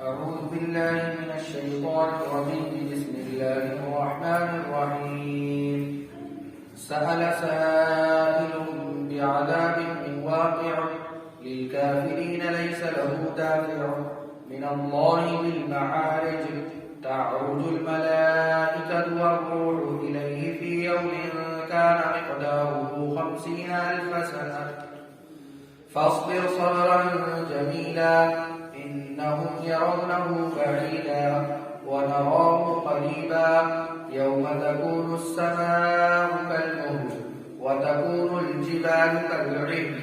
أعوذ بالله من الشيطان الرجيم. بسم الله الرحمن الرحيم. سأل سائل بعذاب واقع للكافرين ليس له دافع من الله ذي المعارج. تعرج الملائكة والروح إليه في يوم كان مقداره 50,000 سنة فاصبر صبرا جميلا إنهم يرونه بعيدا ونراه قريبا يوم تكون السماء كالمهل وتكون الجبال كالعهن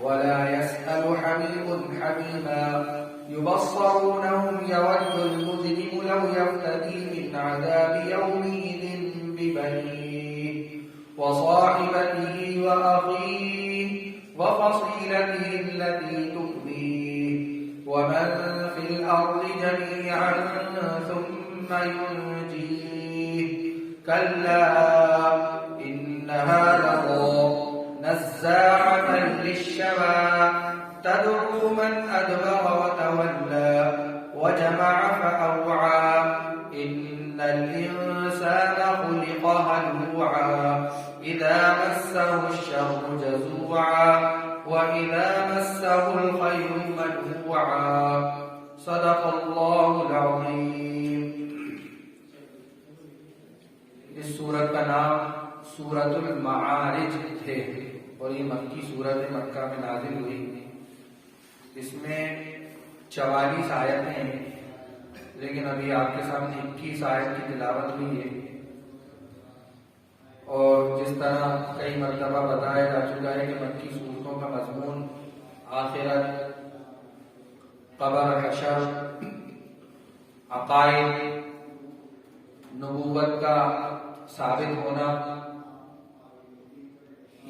ولا يسأل حميم حميما يبصرونهم يود المجرم لو يفتدي من عذاب يومئذ ببنيه وصاحبته وأخيه وفصيلته التي تؤذيه ومن في الأرض جميعا ثم ينجيه كلا إنها لظى نزاعة للشوى تدعو من أدبر وتولى وجمع فأوعى إن الإنسان خلق هلوعا إذا مسه الشر جزوعا وإذا مسه الخير منوعا صدق الله العظيم. اس سورت کا نام سورۃ المعارج ہے اور یہ مکی سورت مکہ میں نازل ہوئی. اس میں 44 آیتیں ہیں لیکن ابھی آپ کے سامنے 21 آیت کی تلاوت ہوئی ہے. اور جس طرح کئی مرتبہ بتایا جا چکا ہے کہ مکی صورتوں کا مضمون آخرت، قبر، حشر، عقائد، نبوت کا ثابت ہونا،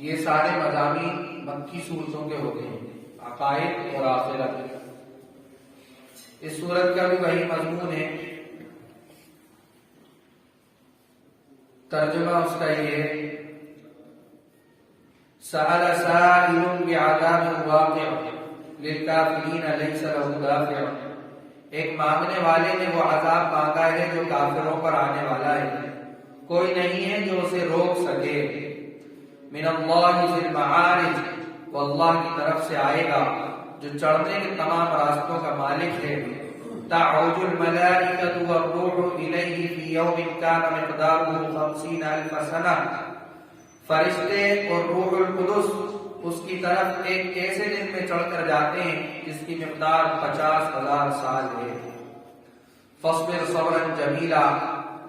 یہ سارے مضامین مکی صورتوں کے ہوتے ہیں، عقائد اور آخرت. اس سورت کا بھی وہی مضمون ہے. ترجمہ اس کا یہ ہے سأل سائل بعذاب واقع للکافرین لیس له دافع. ایک مانگنے والے نے وہ عذاب مانگا ہے جو کافروں پر آنے والا ہے، کوئی نہیں ہے جو اسے روک سکے. من اللہ ذی المعارج، وہ اللہ کی طرف سے آئے گا جو چڑھنے کے تمام راستوں کا مالک ہے. تعرج الملائکۃ والروح الیہ فی یوم کان مقدارہ 50,000 سنہ. فرشتے اور روح القدس اس کی طرف ایک ایسے دن میں چڑھ کر جاتے ہیں جس کی مقدار 50,000 سال ہے. فاصبر صبرا جمیلا،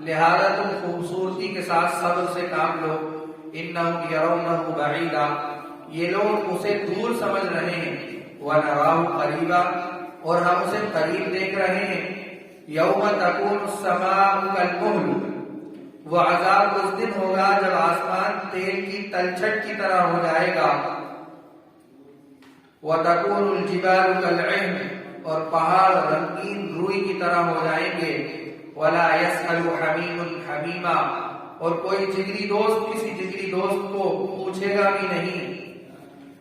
لہذا تم خوبصورتی کے ساتھ صبر سے کام لو. انہم یرونہ بعیدا، یہ لوگ اسے دور سمجھ رہے ہیں. ونراہ قریبا، اور ہم اسے قریب دیکھ رہے ہیں. یوم تکون السماء کالمہل، وہ عذاب اس دن ہوگا جب آسمان تیل کی تلچھٹ کی طرح ہو جائے گا. وتکون الجبال کالعہن، اور پہاڑ رنگین روئی کی طرح ہو جائیں گے. ولا یسأل حمیم حمیما، اور کوئی جگری دوست کسی جگری دوست کو پوچھے گا بھی نہیں.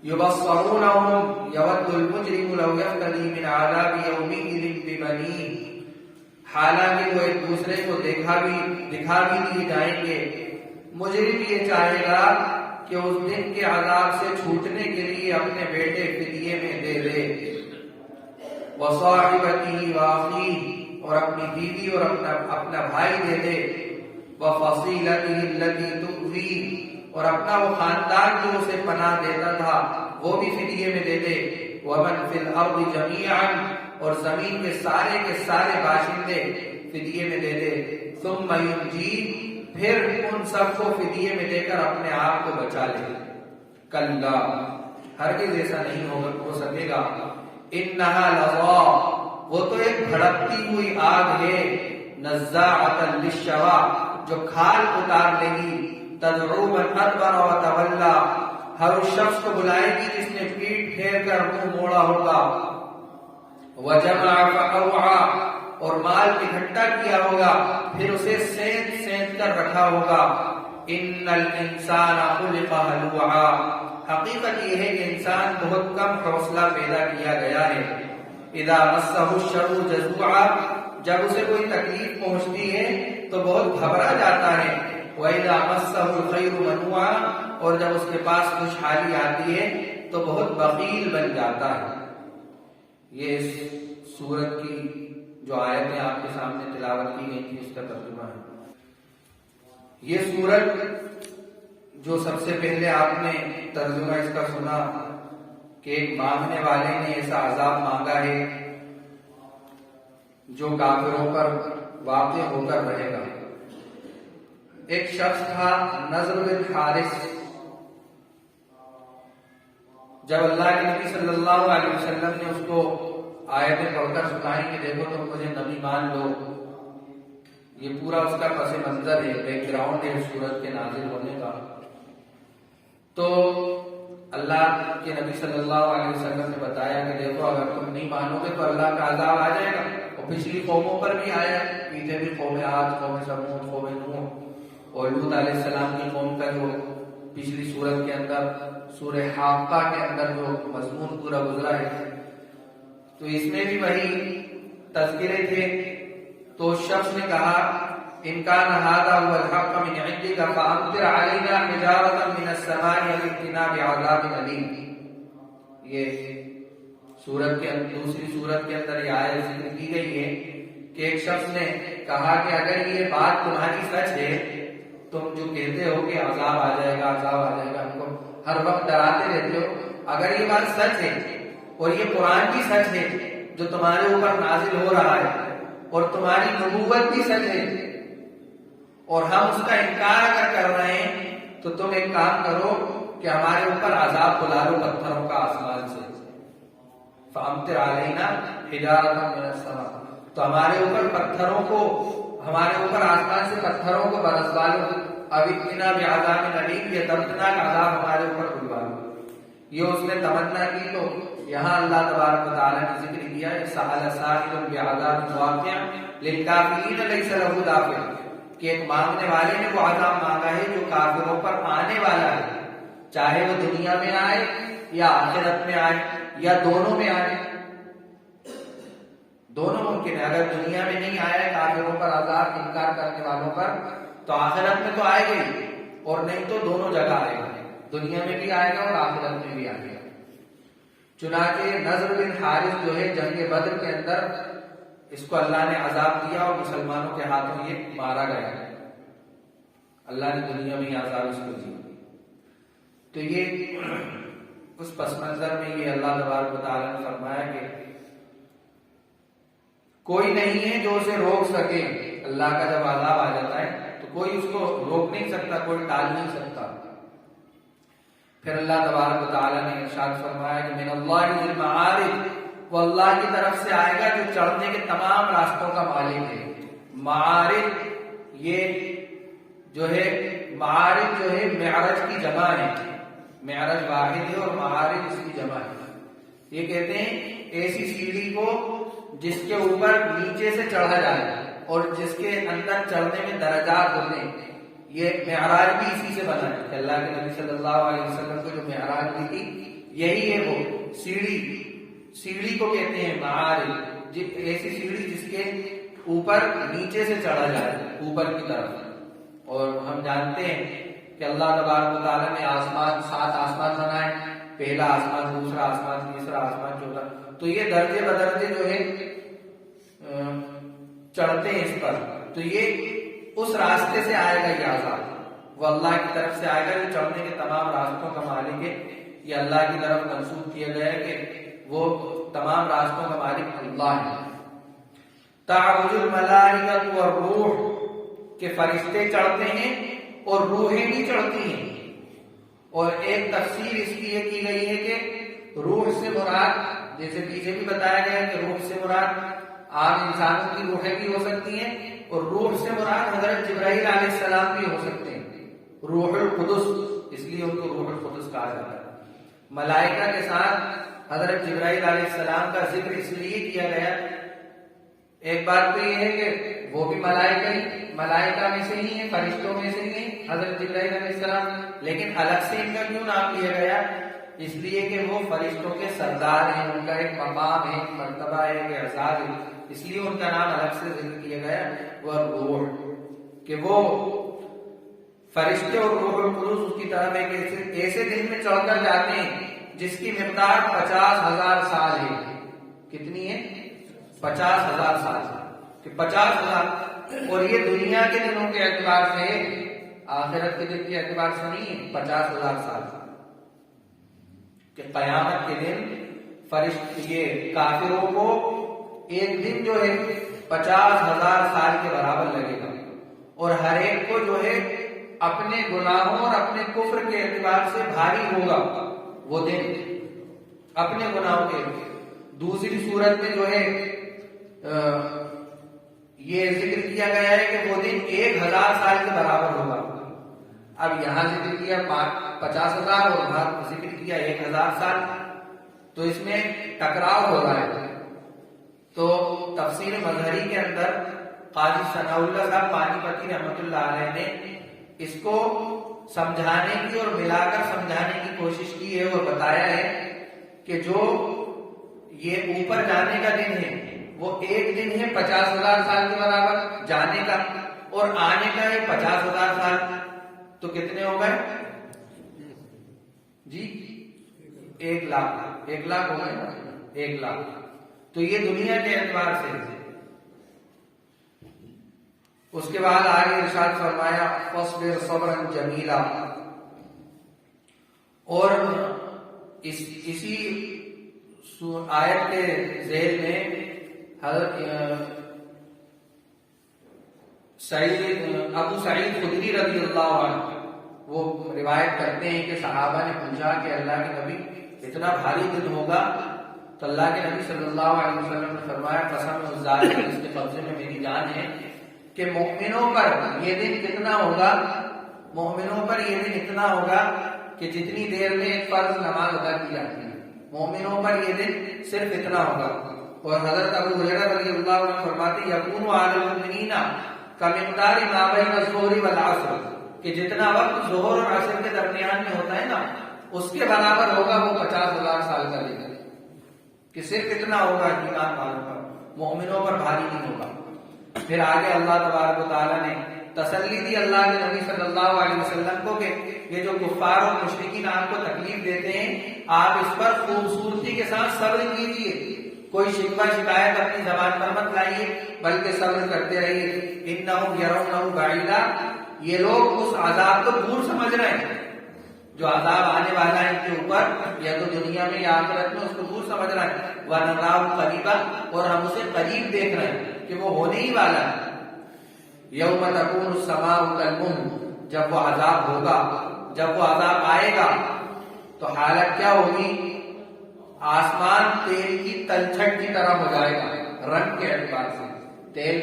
یبصرونہم یود المجرم لو یفتدی من عذاب یومئذ ببنیہ، حالانکہ وہ ایک دوسرے کو دکھا بھی دیے جائیں گے. مجرم یہ چاہے گا کہ اس دن کے عذاب سے چھوٹنے کے لیے اپنے بیٹے فدیے میں دے دے. وصاحبتہ واخیہ، اور اپنی بیوی اور اپنا بھائی دے دے. وفصیلتہ التی تؤویہ، اور اپنا وہ خاندان جو اسے پناہ دیتا تھا وہ بھی فدیے میں دے دے. ومن فی الارض جمیعا، اور زمین کے سارے باشندے فدیے میں دے دے. ثم ینجی، پھر ان سب کو فدیے میں دے کر اپنے آپ کو بچا لے. کلا، ہرگز ایسا نہیں ہو سکے گا. انہا لظی، وہ تو ایک بھڑکتی ہوئی آگ ہے. نزاعۃ للشوی، جو کھال اتار لے گی. تدعو من ادبر وتولی، ہر اس شخص کو بلائے گی جس نے پیٹ پھیر کر منہ موڑا ہوگا. وجمع فاوعى، اور مال اکٹھا کیا ہوگا پھر اسے سینت کر رکھا ہوگا. ان الانسان خلق هلوعا، حقیقت یہ ہے کہ انسان بہت کم حوصلہ پیدا کیا گیا ہے. اذا مسہ الشر جزوعا، جب اسے کوئی تکلیف پہنچتی ہے تو بہت گھبرا جاتا ہے، واذا مسہ الخیر منوعا، اور جب اس کے پاس خوشحالی آتی ہے تو بہت بخیل بن جاتا ہے۔ یہ اس سورت کی جو آیتیں آپ کے سامنے تلاوت کی گئی تھی اس کا ترجمہ ہے۔ یہ سورت جو سب سے پہلے آپ نے ترجمہ اس کا سنا کہ ایک مانگنے والے نے ایسا عذاب مانگا ہے جو کافروں پر واقع ہو کر رہے گا۔ ایک شخص تھا نضر بن حارث، جب اللہ کے نبی صلی اللہ علیہ وسلم نے اس کو آیتیں پڑھ کر سنائی کہ دیکھو تم مجھے نبی مان لو، یہ پورا اس کا پس منظر ہے، بیک گراؤنڈ ہے سورت کے نازل ہونے کا، تو اللہ کے نبی صلی اللہ علیہ وسلم نے بتایا کہ دیکھو اگر تم نہیں مانو گے تو اللہ کا عذاب آ جائے گا، اور پچھلی قوموں پر بھی آیا، پیچھے بھی قوم عاد، قوم ثمود، قوم نوح اور لوط علیہ السلام کی قوم کا جو پچھلی سورت کے اندر سورہ حاقہ کے اندر جو مضمون پورا گزرا ہے، تو اس میں بھی وہی تذکرے تھے۔ تو شخص نے کہا ان کان ھذا هو الحق من عندک فامطر علینا حجارۃ من السماء ائتنا بعذاب الیم۔ یہ سورت کے دوسری سورت کے اندر یہ آیت ذکر کی گئی ہے کہ ایک شخص نے کہا کہ اگر یہ بات تمہاری سچ ہے، تم جو کہتے ہو کہ عذاب آ جائے گا، عذاب آ جائے گا، ہم کو ہر وقت ڈراتے رہتے ہو، اگر یہ بات سچ ہے اور یہ قرآن کی سچ ہے جو تمہارے اوپر نازل ہو رہا ہے، اور تمہاری نبوت بھی سچ ہے، اور ہم اس کا انکار اگر کر رہے ہیں تو تم ایک کام کرو کہ ہمارے اوپر عذاب بلا لو پتھروں کا آسمان سے، فامطر علینا حجارۃ من السماء، تو ہمارے اوپر پتھروں کو، ہمارے اوپر آسمان سے پتھروں کو برسوا لو، اب اتنا بعذاب الیم، یہ دردناک عذاب ہمارے اوپر بلوا لو۔ یہ اس نے تمنا کی تو یہاں اللہ تبارک و تعالی نے ذکر کیا ہے سأل سائل بعذاب واقع للکافرین لیس له دافع، کہ ایک مانگنے والے نے وہ عذاب مانگا ہے جو کافروں پر آنے والا ہے، چاہے وہ دنیا میں آئے یا آخرت میں آئے یا دونوں میں آئے، دونوں ممکن ہے۔ اگر دنیا میں نہیں آیا ہے کافروں پر عذاب، انکار کرنے والوں پر، تو آخرت میں تو آئے گا ہی، اور نہیں تو دونوں جگہ آئے گا، دنیا میں بھی آئے گا اور آخرت میں بھی آئے گا۔ چنانچہ نضر بن حارث جو ہے جنگ بدر کے اندر اس کو اللہ نے عذاب دیا اور مسلمانوں کے ہاتھوں یہ مارا گیا، اللہ نے دنیا میں یہ عذاب اس کو دیا۔ تو یہ اس پس منظر میں یہ اللہ تبارک و تعالیٰ نے فرمایا کہ کوئی نہیں ہے جو اسے روک سکے، اللہ کا جب عذاب آ جاتا ہے تو کوئی اس کو روک نہیں سکتا، کوئی ٹال نہیں سکتا۔ پھر اللہ تبارک و تعالیٰ نے ارشاد فرمایا کہ من اللہ ذی المعارج، وہ اللہ کی طرف سے آئے گا جو چڑھنے کے تمام راستوں کا مالک ہے۔ معارج یہ جو ہے، معارج جو ہے معرج کی جمع ہے، معرج واحد ہے اور معارج اس کی جمع ہے۔ یہ کہتے ہیں ایسی سیڑھی کو جس کے اوپر نیچے سے چڑھا جائے اور جس کے اندر چڑھنے میں درجات ہوتے ہیں، یہ معراج بھی اسی سے بنا ہے کہ اللہ کے نبی صلی اللہ علیہ وسلم کو جو معراج دی تھی یہی ہے، وہ سیڑھی کو کہتے ہیں معارج، ایسی سیڑھی جس کے اوپر نیچے سے چڑھا جائے اوپر کی طرف۔ اور ہم جانتے ہیں کہ اللہ تبارک و تعالیٰ نے آسمان، 7 آسمان بنائے، پہلا آسمان، دوسرا آسمان، تیسرا آسمان، چوتھا، تو یہ درجے بدرجے جو ہے چڑھتے ہیں اس پر، تو یہ اس راستے سے آئے گا یہ عذاب، وہ اللہ کی طرف سے آئے گا جو چڑھنے کے تمام راستوں کا مالک ہے۔ یہ اللہ کی طرف منسوب کیا گیا ہے کہ وہ تمام راستوں کا مالک اللہ ہے۔ تعرج الملائکۃ والروح، کہ فرشتے چڑھتے ہیں اور روحیں بھی چڑھتی ہیں۔ اور ایک تفسیر اس کی یہ کی گئی ہے کہ روح سے مراد، جیسے پیچھے بھی بتایا گیا کہ روح سے مراد عام انسانوں کی روحیں بھی ہو سکتی ہیں، اور روح سے مراد حضرت جبرائیل علیہ السلام بھی ہو سکتے ہیں، روح القدس، اس لیے ان کو روح القدس کہا جاتا ہے۔ ملائکہ کے ساتھ حضرت جبرائیل علیہ السلام کا ذکر اس لیے کیا گیا، ایک بات تو یہ ہے کہ وہ بھی ملائکہ میں سے ہی ہیں، فرشتوں میں سے ہی ہیں حضرت جبرائیل علیہ السلام، لیکن الگ سے ان کا کیوں نام لیا گیا؟ اس لیے کہ وہ فرشتوں کے سردار ہیں، ان کا ایک مقام ہے، ایک مرتبہ ہے، ایک اعزاز ہے، اس لیے ان کا نام الگ سے ذکر کیا گیا وہ روح، کہ وہ فرشتے اور روح القدس اس کی طرف ایک ایسے دن میں چڑھ کر جاتے ہیں جس کی مقدار 50,000 سال ہے۔ کتنی ہے؟ 50,000 سال، کہ 50,000، اور یہ دنیا کے دنوں کے اعتبار سے، آخرت کے دن کے اعتبار سے نہیں ہے، 50,000 سال، کہ قیامت کے دن فرشتے یہ کافروں کو ایک دن جو ہے 50,000 سال کے برابر لگے گا، اور ہر ایک کو جو ہے اپنے گناہوں اور اپنے کفر کے اعتبار سے بھاری ہوگا وہ دن، اپنے گناہوں کے۔ دوسری صورت میں جو ہے یہ ذکر کیا گیا ہے کہ وہ دن 1,000 سال کے برابر ہوگا۔ اب یہاں ذکر کیا 50,000 اور وہاں ذکر کیا 1,000 سال، تو اس میں ٹکراؤ ہو رہا ہے۔ تو تفسیر مظہری کے اندر قاضی ثناء اللہ صاحب پانی پتی رحمۃ اللہ علیہ نے اس کو سمجھانے کی اور ملا کر سمجھانے کی کوشش کی ہے، اور بتایا ہے کہ جو یہ اوپر جانے کا دن ہے وہ ایک دن ہے 50,000 سال کے برابر جانے کا، اور آنے کا ہے 50,000 سال، تو کتنے ہو گئے جی؟ 1,00,000 ہو گئے نا، 1,00,000۔ تو یہ دنیا کے اعتبار سے۔ اس کے بعد آگے ارشاد فرمایا فاصبر صبرا جمیلا، اور اسی آیت کے ذیل میں حضرت ابو سعید خدری رضی اللہ عنہ وہ روایت کرتے ہیں کہ صحابہ نے پوچھا کہ اللہ کے نبی اتنا بھاری دن ہوگا؟ تو اللہ کے نبی صلی اللہ علیہ وسلم نے فرمایا قسم اس ذات کی جس کے قبضے میں میری جان ہے کہ مومنوں پر یہ دن کتنا ہوگا، مومنوں پر یہ دن اتنا ہوگا کہ جتنی دیر میں ایک فرض نماز ادا کی جاتی ہے، مومنوں پر یہ دن صرف اتنا ہوگا۔ اور حضرت ابو ہریرہ رضی اللہ عنہ فرماتے یکون علی المؤمنین کمقدار ما بین الظہر والعصر، کہ جتنا وقت ظہر اور عصر کے درمیان میں ہوتا ہے نا اس کے برابر ہوگا وہ 50,000 سال کا دن، کہ صرف اتنا ہوگا ایمان والوں پر، مومنوں پر بھاری نہیں ہوگا۔ پھر آگے اللہ تبارک و تعالیٰ نے تسلی دی اللہ کے نبی صلی اللہ علیہ وسلم کو کہ یہ جو کفار اور مشرکین آپ کو تکلیف دیتے ہیں آپ اس پر خوبصورتی کے ساتھ صبر کیجیے، کوئی شکوہ شکایت اپنی زبان پر مت لائیے بلکہ صبر کرتے رہیے۔ انہم یرونہ بعیدا، یہ لوگ اس عذاب کو دور سمجھ رہے ہیں، جو عذاب آنے والا ہے ان کے اوپر یا تو دنیا میں یا آخرت میں اس کو دور سمجھ رہے ہیں، وَنَرَاهُ قَرِيبًا، اور ہم اسے قریب دیکھ رہے ہیں کہ وہ ہونے ہی والا ہے۔ یوم تکون السماء کالمہل، جب وہ عذاب ہوگا، جب وہ عذاب آئے گا تو حالت کیا ہوگی؟ آسمان تیل کی تلچھٹ کی طرح ہو جائے گا رنگ کے اعتبار سے۔ تیل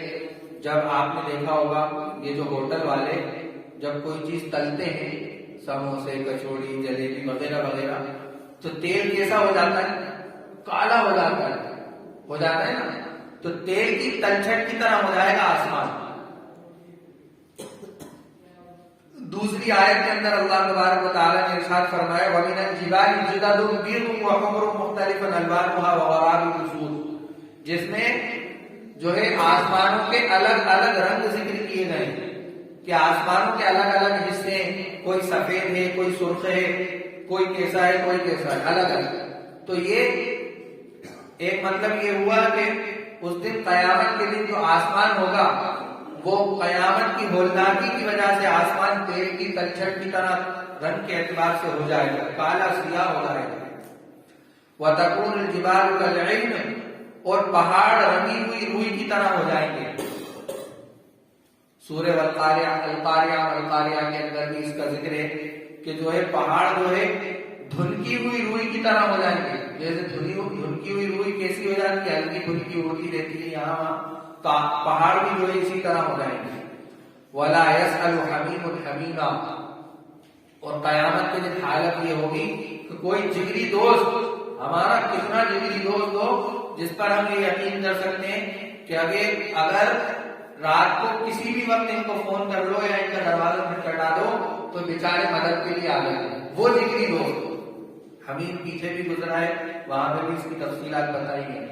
جب آپ نے دیکھا ہوگا یہ جو ہوٹل والے جب کوئی چیز تلتے ہیں، سموسے کچوڑی جلیبی وغیرہ وغیرہ، تو تیل کیسا ہو جاتا ہے؟ کالا ہو جاتا ہے نا، تو تیل کی تلچھٹ کی طرح ہو جائے گا آسمان۔ دوسری آیت کے اندر اللہ تبارک و تعالی نے ارشاد فرمایا وَمِنَ الْجِبَالِ جُدَدٌ بِيضٌ وَحُمْرٌ مُخْتَلِفٌ أَلْوَانُهَا وَغَرَابِيبُ سُودٌ، جس میں جو ہے آسمانوں کے الگ الگ رنگ ذکر کیے گئے ہیں کہ آسمانوں کے الگ الگ حصے ہیں، کوئی سفید ہے، کوئی سرخ ہے، کوئی کیسا ہے، کوئی کیسا ہے، الگ الگ۔ تو یہ ایک مطلب یہ ہوا کہ اس دن قیامت کے دن جو آسمان ہوگا وہ قیامت کی ہولناکی کی وجہ سے آسمان تیل کی تلچھٹ کی طرح رنگ کے اعتبار سے ہو جائے گا، کالا سیاہ ہو جائے گا۔ وَتَكُونُ الْجِبَالُ كَالْعِهْنِ، اور پہاڑ رنگی ہوئی روئی کی طرح ہو جائیں گے۔ سورہ القاریہ کے اندر بھی اس کا ذکر ہے کہ جو ہے پہاڑ جو ہے دھنکی ہوئی روئی کی طرح ہو جائیں گے، جیسے دھنکی ہوئی روئی کیسی ہو جاتی ہے، ہلکی پھلکی ہوتی رہتی ہے یہاں وہاں، پہاڑ بھی جو ہے اسی طرح ہو جائیں گے۔ وَلَا يَسْأَلُ حَمِيمٌ حَمِيمًا، اور قیامت کے دن حالت یہ ہوگی کہ کوئی جگری دوست، ہمارا کتنا جگری دوست ہو جس پر ہم یہ یقین کر سکتے ہیں کہ اگر رات کو کسی بھی وقت ان کو فون کر لو یا ان کا دروازہ کھٹکھٹا دو تو بیچارے مدد کے لیے آ گئے، وہ جگری دوست حمیم پیچھے بھی گزرا ہے، وہاں پہ بھی اس کی تفصیلات بتائی گئی.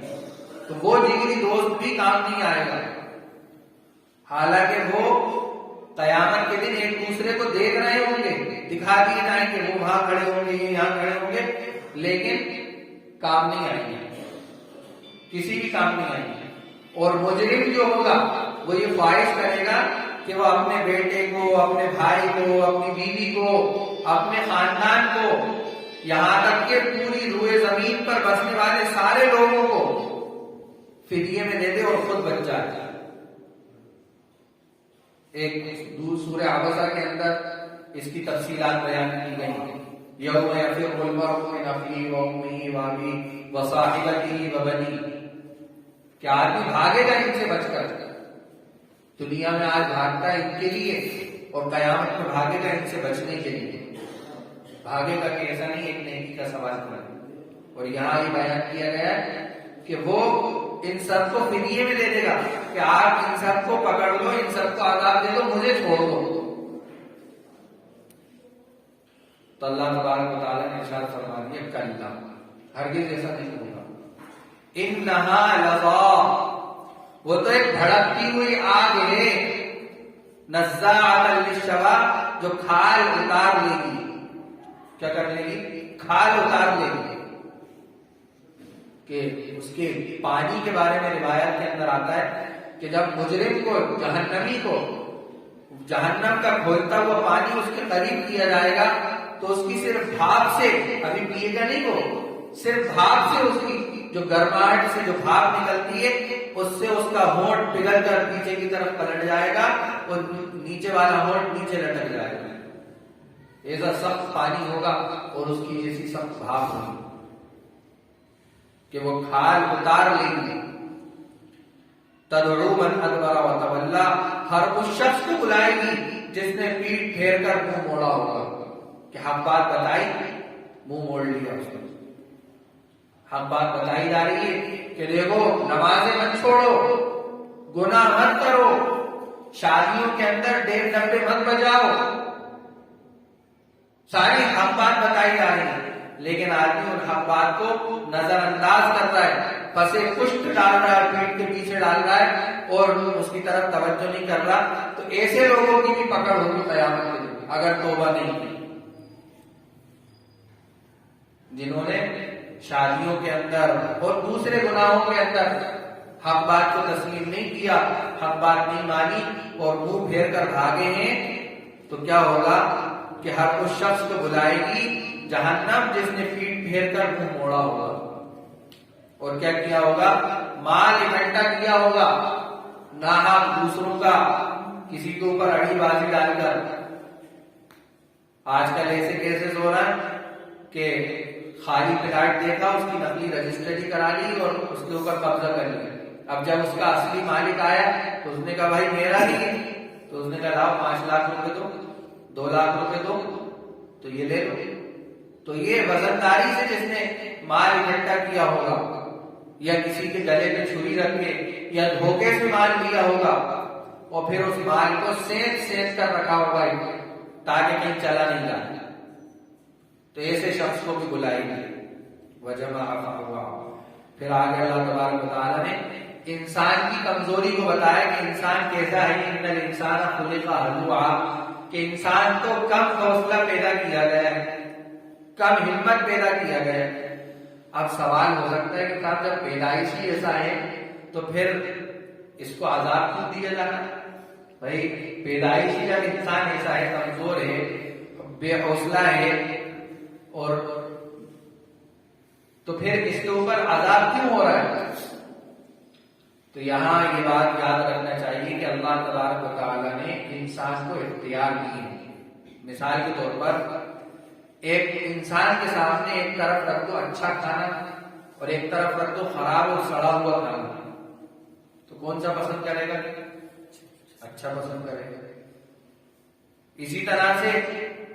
تو وہ جگری دوست بھی کام نہیں آئے گا، حالانکہ وہ قیامت کے دن ایک دوسرے کو دیکھ رہے ہوں گے، دکھا دیے جائیں کہ وہ وہاں کھڑے ہوں گے، یہ یہاں کھڑے ہوں گے، لیکن کام نہیں آئیں گے، کسی بھی کام نہیں آئیں گے. اور مجرم جو ہوگا وہ یہ خواہش کرے گا کہ وہ اپنے بیٹے کو، اپنے بھائی کو، اپنی بیوی کو، اپنے خاندان کو، یہاں تک کہ پوری روئے زمین پر بسنے والے سارے لوگوں کو فدیے میں دے دے اور خود بچ جائے. ایک سورہ عبسہ کے اندر اس کی تفصیلات بیان کی گئی ہیں. یوم یفر المرء من اخیہ وامہ وابیہ وصاحبتہ وبنیہ، کہ آدمی بھاگے گا ان سے بچ کر. دنیا میں آج بھاگتا ہے ان کے لیے اور قیامت میں بھاگے گا ان سے بچنے کے لیے. بھاگے گا کہ ایسا نہیں ایک نیکی کا سوال کرنا. اور یہاں یہ بیان کیا گیا ہے کہ وہ ان سب کو فدیے میں دے دے گا کہ آپ ان سب کو پکڑ لو، ان سب کو عذاب دے دو، مجھے چھوڑ دو. تو اللہ تبارک و تعالیٰ نے ارشاد فرما دیا کلا، ہرگز ایسا نہیں ہوگا. انہا لظیٰ، وہ تو ایک بھڑکتی ہوئی آگ ہے، نزاعۃ للشویٰ، جو کھال اتار لے گی. کیا کر لے گی؟ کھال اتار لے گی. کہ اس کے پانی کے بارے میں روایت کے اندر آتا ہے کہ جب مجرم کو، جہنمی کو جہنم کا کھولتا ہوا پانی اس کے قریب کیا جائے گا تو اس کی صرف بھاپ سے، ابھی پیے گا نہیں وہ، صرف بھاپ سے اس کی جو گرماہٹ سے جو بھاپ نکلتی ہے اس سے اس کا ہونٹ پگھل کر پیچھے کی طرف پلٹ جائے گا اور نیچے والا ہونٹ نیچے لٹک جائے گا. ایسا سخت پانی ہوگا اور اس کی ایسی سخت بھاپ ہوگی کہ وہ کھال اتار لیں گے. تدعو من ادبر وتولی، ہر اس شخص کو بلائے گی جس نے پیٹ پھیر کر منہ موڑا ہوگا. کہ حق بات بتائی، منہ موڑ لیا اس نے. حق بات بتائی جا رہی ہے کہ دیکھو نمازیں مت چھوڑو، گناہ مت کرو، شادیوں کے اندر ڈیڑھ ڈبے مت بجاؤ، ساری حق بات بتائی جا رہی ہے. لیکن آدمی ان حق بات کو نظر انداز کرتا ہے، پسے پشت ڈال رہا ہے، پیٹ کے پیچھے ڈال رہا ہے اور اس کی طرف توجہ نہیں کر رہا. تو ایسے لوگوں کی بھی پکڑ ہوگی قیامت کے دن اگر توبہ نہیں کی. جنہوں نے شادیوں کے اندر اور دوسرے گناہوں کے اندر حق بات کو تسلیم نہیں کیا، حق بات نہیں مانی اور منہ پھیر کر بھاگے ہیں، تو کیا ہوگا کہ ہر اس شخص کو بلائے گی جہنم جس نے پیٹ پھیر کر منہ موڑا ہوگا. اور کیا کیا ہوگا؟ مال اکٹھا کیا ہوگا، ناحق دوسروں کا کسی کے اوپر اڑی بازی ڈال کر. آج کل ایسے کیسز ہو رہا ہے کہ خالی پلاٹ دیکھا، اس کی نقلی رجسٹری کرا لی اور اس کے اوپر قبضہ کر لیا. اب جب اس کا اصلی مالک آیا تو اس نے کہا بھائی میرا نہیں ہے، تو اس نے کہا لاؤ 5 لاکھ روپے دو، 2 لاکھ روپے دو، تو یہ لے لو. تو یہ وزنداری سے جس نے مال اکٹھا کیا ہوگا یا کسی کے گلے پہ چھری رکھ کے یا دھوکے سے مال لیا ہوگا اور پھر اس مال کو سینچ کر رکھا ہوگا تاکہ کہیں چلا نہیں جائے، تو ایسے شخص کو بھی بلائے گی. وجمع فاوعى. پھر آگے اللہ تبارک و تعالیٰ نے انسان کی کمزوری کو بتایا کہ انسان کیسا ہے. ان الانسان خلق ہلوعا، کہ انسان کو کم حوصلہ پیدا کیا گیا ہے، کم ہمت پیدا کیا گیا ہے. اب سوال ہو سکتا ہے کہ صاحب جب پیدائش ہی ایسا ہے تو پھر اس کو عذاب کیوں دیا جانا؟ بھائی پیدائش ہی جب انسان ایسا ہے، کمزور ہے، بے حوصلہ ہے، اور تو پھر اس کے اوپر عذاب کیوں ہو رہا ہے؟ تو یہاں یہ بات یاد رکھنا چاہیے کہ اللہ تبارک و تعالیٰ نے انسان کو اختیار دی ہے. مثال کے طور پر ایک انسان کے سامنے ایک طرف رکھ دو اچھا کھانا اور ایک طرف رکھ دو خراب اور سڑا ہوا کھانا، تو کون سا پسند کرے گا؟ اچھا پسند کرے گا. اسی طرح سے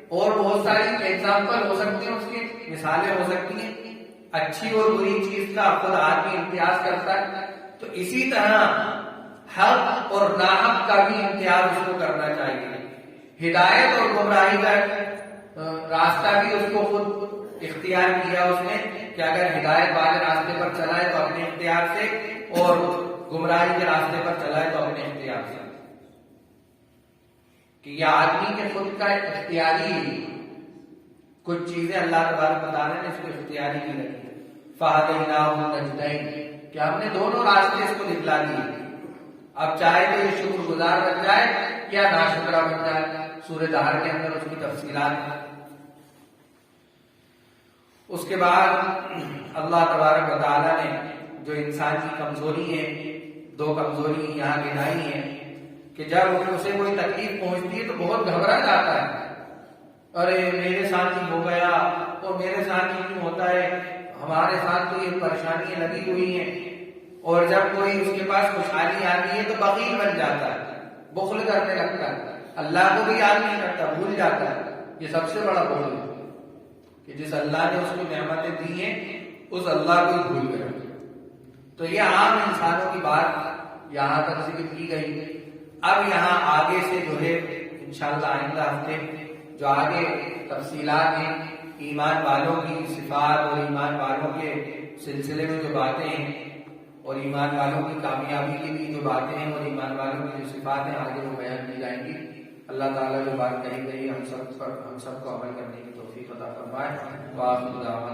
اور بہت ساری ایگزامپل ہو سکتی ہیں، اس کی مثالیں ہو سکتی ہیں. اچھی اور بری چیز کا خود آدمی امتیاز کرتا ہے، تو اسی طرح حق اور ناحق کا بھی امتیاز اس کو کرنا چاہیے. ہدایت اور گمراہی کا راستہ بھی اس کو خود اختیار کیا اس نے کہ اگر ہدایت والے راستے پر چلا ہے تو اپنے اختیار سے، اور گمراہی کے راستے پر چلا ہے تو اپنے اختیار سے، کہ یہ آدمی کے خود کا اختیاری کچھ چیزیں اللہ تبارک و تعالیٰ نے اس کو اختیاری کی رکھی۔ فَهَدَيْنَاهُ النَّجْدَيْنِ، کہ ہم نے دونوں راستے اس کو دکھلا دیے، اب چاہے تو یہ شکر گزار بن جائے یا ناشکرہ بن جائے۔ سورہ دہر کے اندر اس کی تفصیلات ہیں۔ اس کے بعد اللہ تبارک و تعالیٰ نے جو انسان کی کمزوری ہے، دو کمزوری یہاں گنائی ہیں، کہ جب اسے کوئی تکلیف پہنچتی ہے تو بہت گھبرا جاتا ہے، ارے میرے ساتھ ہی ہو گیا اور میرے ساتھ ہی کیوں ہوتا ہے، ہمارے ساتھ تو یہ پریشانیاں لگی ہوئی ہیں۔ اور جب کوئی اس کے پاس خوشحالی آتی ہے تو بخیل بن جاتا ہے، بخل کرنے لگتا ہے، اللہ کو بھی یاد نہیں کرتا، بھول جاتا ہے۔ یہ سب سے بڑا بخل ہے کہ جس اللہ نے اس کو نعمتیں دی ہیں اس اللہ کو ہی بھول گیا۔ تو یہ عام انسانوں کی بات یہاں تک ذکر کی گئی۔ اب یہاں آگے سے جو ہے انشاءاللہ آئندہ ہفتے جو آگے تفصیلات ہیں ایمان والوں کی صفات اور ایمان والوں کے سلسلے میں جو باتیں ہیں اور ایمان والوں کی کامیابی کے لیے جو باتیں ہیں اور ایمان والوں کی جو صفات ہیں آگے وہ بیان کی جائیں گی۔ اللہ تعالیٰ جو بات کہی گئی ہم سب کو عمل کرنے کی توفیق عطا فرمائے۔ وآخر دعوانا